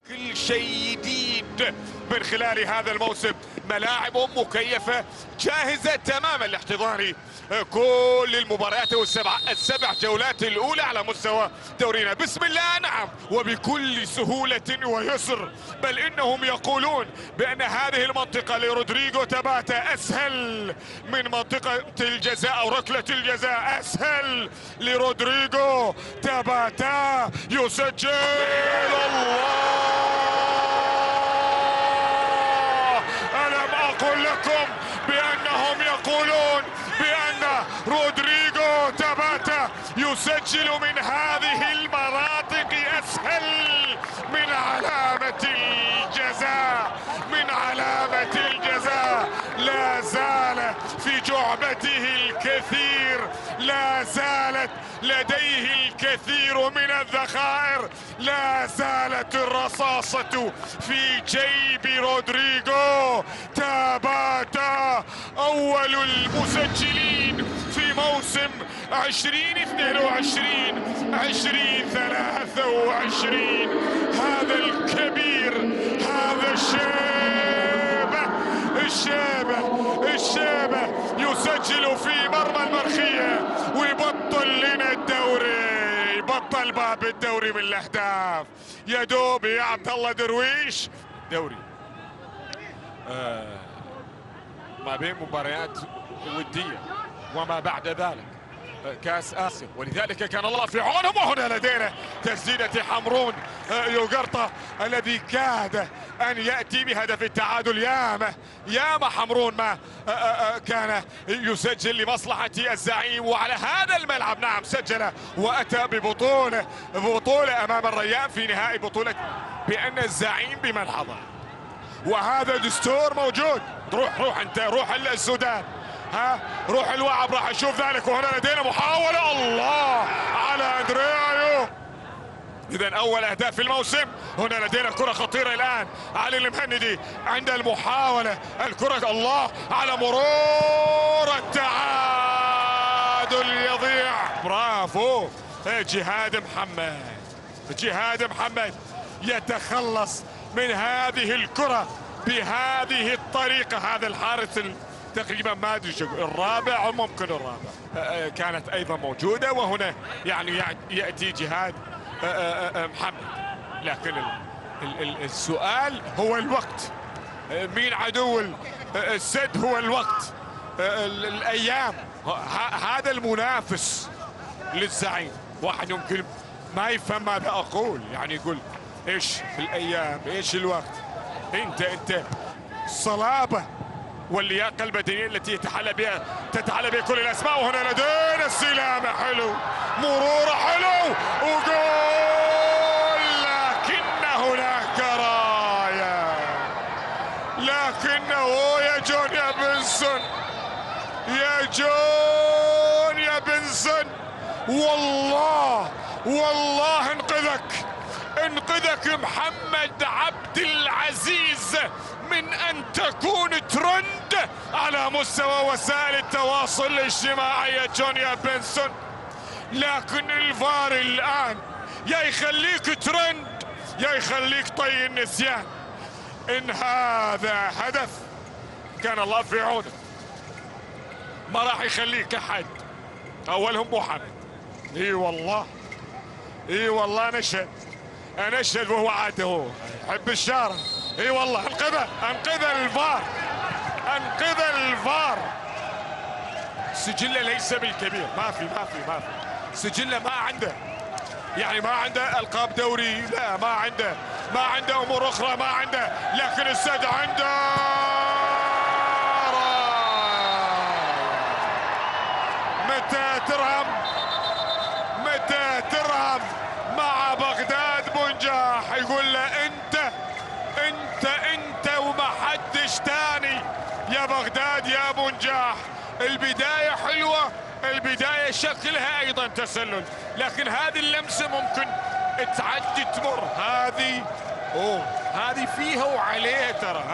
كل شيء جديد من خلال هذا الموسم. ملاعب مكيفة جاهزة تماما لاحتضان كل المباريات السبع جولات الأولى على مستوى دورينا. بسم الله، نعم، وبكل سهولة ويسر. بل إنهم يقولون بأن هذه المنطقة لرودريغو تاباتا أسهل من منطقة الجزاء أو ركلة الجزاء. أسهل لرودريغو تاباتا يسجل. الله، ألم أقل لكم بأنهم يقولون بأن رودريغو تاباتا يسجل من هذه المناطق أسهل من علامة الجزاء. من علامة الجزاء لا زال في جعبته الكثير، لا زالت لديه الكثير من الذخائر، لا زالت الرصاصة في جيب رودريغو تاباتا. أول المسجلين في موسم 2022 2023. هذا الكبير، هذا الشيبة يسجل في مرمى المرخية ويبطل لنا الدوري، يبطل باب الدوري من الاهداف. يا دوب يا عبد الله درويش دوري ما بين مباريات ودية وما بعد ذلك كاس آسيا، ولذلك كان الله في عونهم. وهنا لدينا تسديدة حمرون يوغرطة الذي كاد أن يأتي بهدف التعادل. ياما حمرون ما كان يسجل لمصلحة الزعيم، وعلى هذا الملعب نعم سجل وأتى ببطولة أمام الريان في نهائي بطولة بأن الزعيم بملحظة. وهذا دستور موجود. روح انت، روح السودان، روح الوعب، راح نشوف ذلك. وهنا لدينا محاولة، الله على اندريايو. اذا اول اهداف في الموسم. هنا لدينا كرة خطيرة الان، علي المهندي عند المحاولة، الكرة الله على مرور التعادل يضيع. برافو جهاد محمد يتخلص من هذه الكرة بهذه الطريقة. هذا الحارس تقريبا ما ادري شو الرابع او ممكن الرابع كانت ايضا موجودة. وهنا يعني يأتي جهاد محمد. لكن السؤال هو الوقت. مين عدو السد؟ هو الوقت، الايام. هذا المنافس للزعيم. واحد يمكن ما يفهم ماذا اقول، يعني يقول ايش الايام، ايش الوقت. انت الصلابة واللياقة البدنية التي تتحلى بها كل الاسماء. وهنا لدينا استلامة حلو، مرور حلو، وجول. لكن هناك راية، لكنه يا جون يا بنسون، يا جون يا بنسون، والله انقذك محمد عبد العزيز من ان تكون ترند على مستوى وسائل التواصل الاجتماعي يا جون يا بنسون. لكن الفار الان يا يخليك ترند يا يخليك طي النسيان. ان هذا هدف كان الله في عونه، ما راح يخليك احد. اولهم محمد. اي والله انشد وهو عاده يحب الشارع. اي والله انقذ الفار. سجله ليس بالكبير، ما في سجله، ما عنده، يعني ما عنده القاب دوري، لا ما عنده امور اخرى، ما عنده. لكن السد عنده. متى ترهم مع بغداد بنجاح يقول له انت وما حدش تاني يا بغداد يا بنجاح. البداية حلوة، البداية شكلها ايضا تسلل، لكن هذه اللمسة ممكن تعدي تمر. هذه فيها وعليها ترى.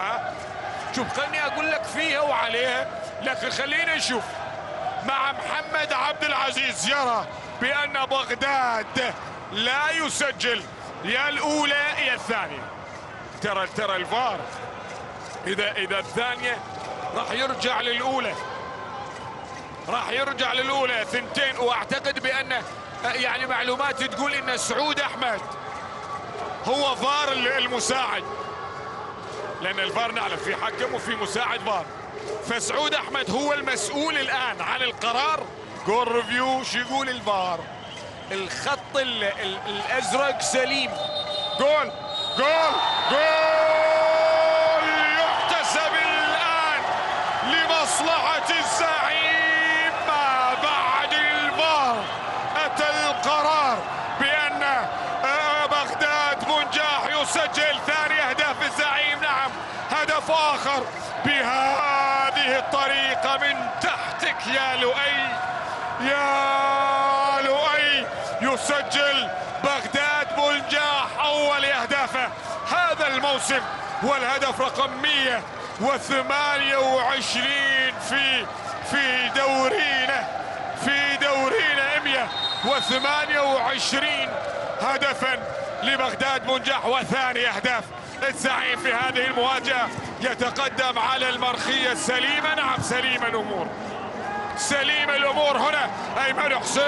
شوف خليني اقول لك فيها وعليها، لكن خلينا نشوف. مع محمد عبد العزيز يرى بأن بغداد لا يسجل يا الأولى يا الثانية. ترى الفار اذا الثانيه راح يرجع للاولى ثنتين. واعتقد بان يعني معلومات تقول ان سعود احمد هو فار المساعد، لان الفار نعلم في حكم وفي مساعد فار، فسعود احمد هو المسؤول الان عن القرار. جول ريفيو شو يقول الفار؟ الخط الازرق سليم. جول جول جول يحتسب الان لمصلحة الزعيم. ما بعد الفار اتى القرار بان بغداد بنجاح يسجل ثاني اهداف الزعيم. نعم، هدف اخر بهذه الطريقة من تحتك يا لؤي، يا لؤي. يسجل بغداد بنجاح اول اهدافه هذا الموسم، والهدف رقم 128 في دورينا 128 هدفا لبغداد بنجاح وثاني اهداف الزعيم في هذه المواجهة. يتقدم على المرخية السليمة. نعم، سليمة الامور هنا. ايمن حسين،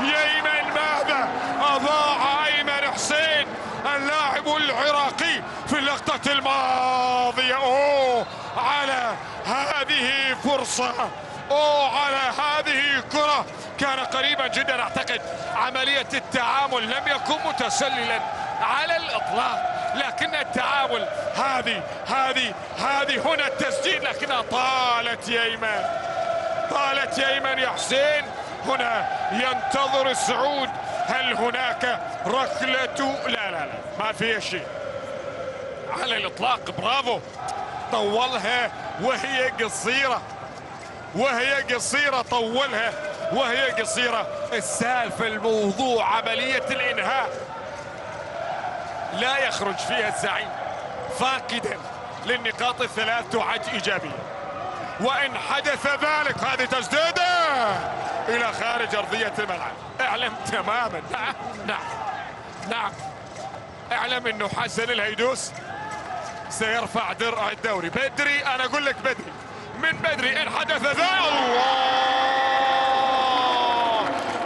يا ايمن ماذا اضاع ايمن حسين اللاعب العراقي في اللقطة الماضية؟ على هذه فرصة، على هذه كرة كان قريبا جدا. اعتقد عملية التعامل لم يكن متسللا على الاطلاق، لكن التعامل هذه هنا التسديد، لكنها طالت يا ايمن يا حسين. هنا ينتظر السعود، هل هناك ركلة؟ لا ما في شيء على الاطلاق. برافو، طولها وهي قصيرة، طولها وهي قصيرة. السالفة الموضوع عملية الانهاء لا يخرج فيها الزعيم فاقدا للنقاط الثلاث تعد ايجابية، وان حدث ذلك هذه تسديدة الى خارج ارضية الملعب. اعلم تماما، نعم اعلم انه حسن الهيدوس سيرفع درع الدوري بدري. انا اقول لك بدري ان حدث ذلك. الله،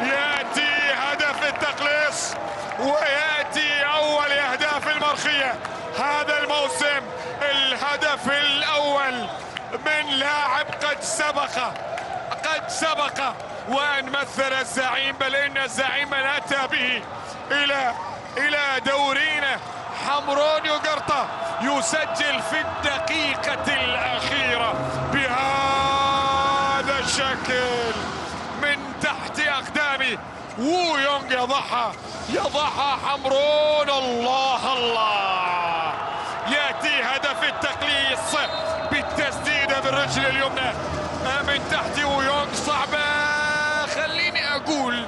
ياتي هدف التقليص وياتي اول اهداف المرخية هذا الموسم. الهدف الاول من لاعب قد سبق وان مثل الزعيم، بل ان الزعيم من اتى به الى دورينا. حمرون يوغرطا يسجل في الدقيقة الأخيرة بهذا الشكل من تحت أقدامي. وو يونغ يضعها حمرون. الله، يأتي هدف التقليص بالتسديدة بالرجل اليمنى من تحت وو يونغ. صعبة. خليني أقول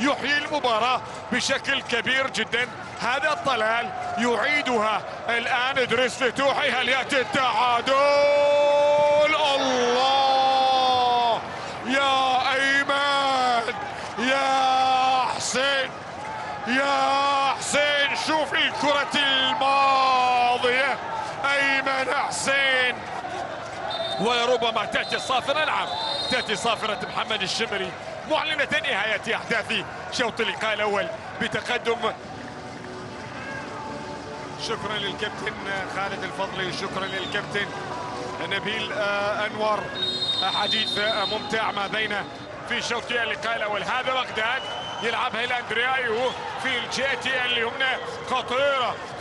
يحيي المباراة بشكل كبير جدا. هذا الطلال يعيدها الآن إدريس فتوحي. هل يأتي التعادل؟ الله، يا أيمن، يا حسين شوف الكرة الماضية. أيمن حسين، ولربما تأتي الصافرة. نعم، تأتي صافرة محمد الشمري معلنة نهاية أحداث شوط اللقاء الأول بتقدم. شكرا للكابتن خالد الفضلي، شكرا للكابتن نبيل أنور. حديث ممتع ما بين في شوط اللقاء الأول. هذا بغداد يلعبها الأندريايو في الجهة اليمنى.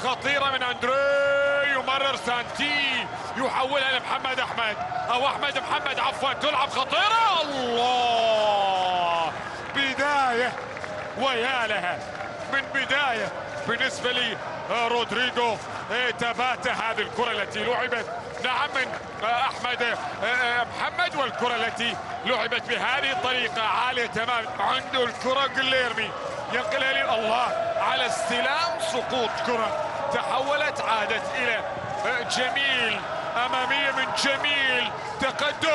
خطيرة من أندري، يمرر سانتي يحولها لمحمد أحمد أو أحمد محمد عفوا. تلعب خطيرة. الله، بداية ويا لها من بداية بالنسبة لي. رودريغو تبات هذه الكرة التي لعبت نعم من أحمد محمد، والكرة التي لعبت بهذه الطريقة عالية تماما. عنده الكرة قليرمي ينقلها لي. الله، على استلام سقوط كرة تحولت عادت إلى جميل أمامية من جميل تقدم.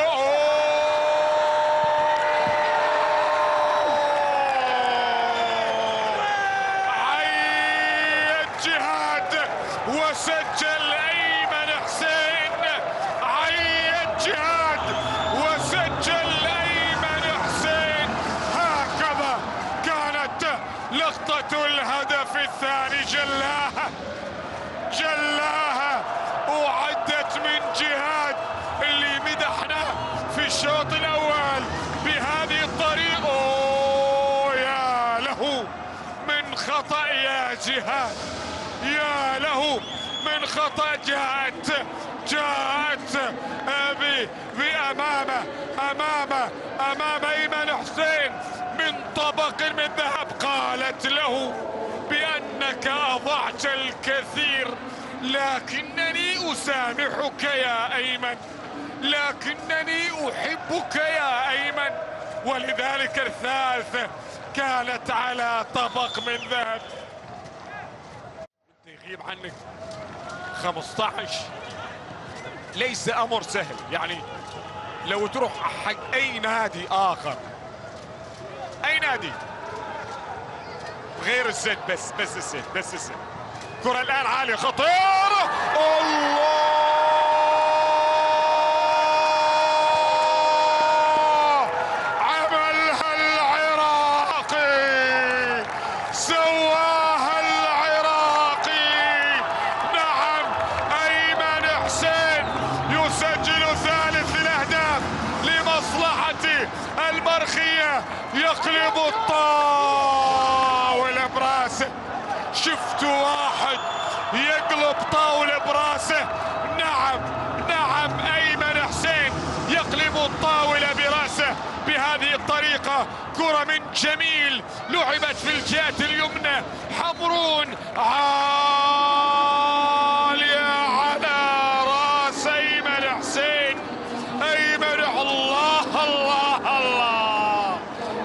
جلاها وعدت من جهاد اللي مدحناه في الشوط الاول بهذه الطريقه. أوه يا له من خطأ يا جهاد، يا له من خطأ. جاءت امام ايمن حسين من طبق من ذهب. قالت له بانك اضعت الكثير، لكنني اسامحك يا ايمن، لكنني احبك يا ايمن. ولذلك الثالثة كانت على طبق من ذهب. يغيب عنك 15 ليس امر سهل، يعني لو تروح حق اي نادي اخر، اي نادي غير الزد، بس الزد، بس الزد. كرة الان عالية خطيرة، الله عملها العراقي، سواها العراقي. نعم ايمن حسين يسجل ثالث الاهداف لمصلحة المرخية، يقلب الطاولة براسه. شفت واحد يقلب طاولة براسه. نعم ايمن حسين يقلب الطاولة براسه بهذه الطريقة. كرة من جميل لعبت في الجهة اليمنى، حمرون عالية على راس ايمن حسين. ايمن الله الله الله،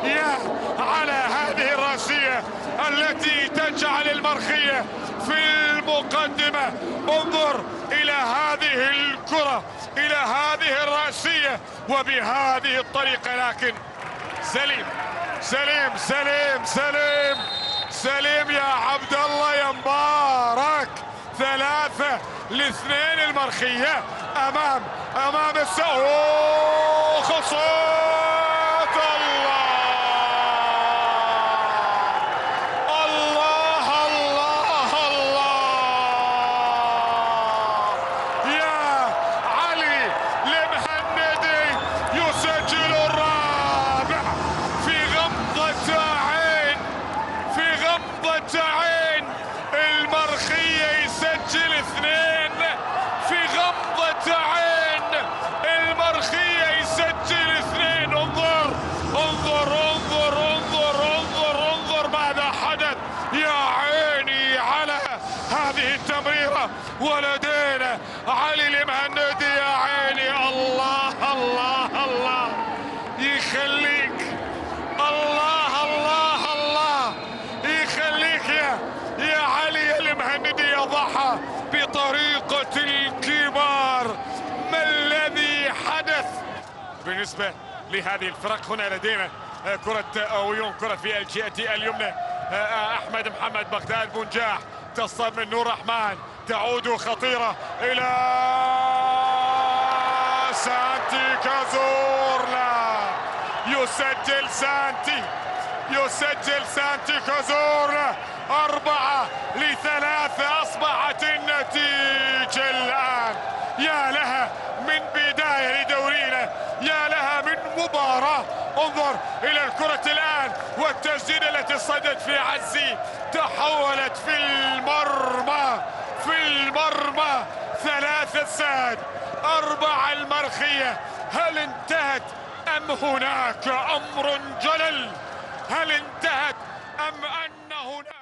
يا على هذه الراسية التي تجعل المرخية في المقدمة. انظر إلى هذه الكرة، إلى هذه الرأسية وبهذه الطريقة. لكن سليم يا عبد الله يا مبارك. 3-2 المرخية أمام خصوص عين. المرخية يسجل 2 في غمضة عين، المرخية يسجل 2. انظر ماذا حدث. يا عيني على هذه التمريرة، ولدينا علي المهندي. يا عيني الله الله الله يخليك، الله الله الله يخليك يا علي المهندي. يضعها بطريقة الكبار. ما الذي حدث بالنسبة لهذه الفرق؟ هنا لدينا كرة أويون، كرة في الجهة اليمنى. أحمد محمد بغداد بنجاح تصطاد من نور رحمن، تعود خطيرة إلى سانتي كازورلا. يسجل سانتي كازورلا. 4-3 أصبحت النتيجة الآن. يا لها من بداية لدورينا، يا لها من مباراة. انظر إلى الكرة الآن والتسديدة التي صدت في عزي، تحولت في المرمى. 3 الساد، 4 المرخية. هل انتهت أم هناك أمر جلل؟ هل انتهت أم أن هناك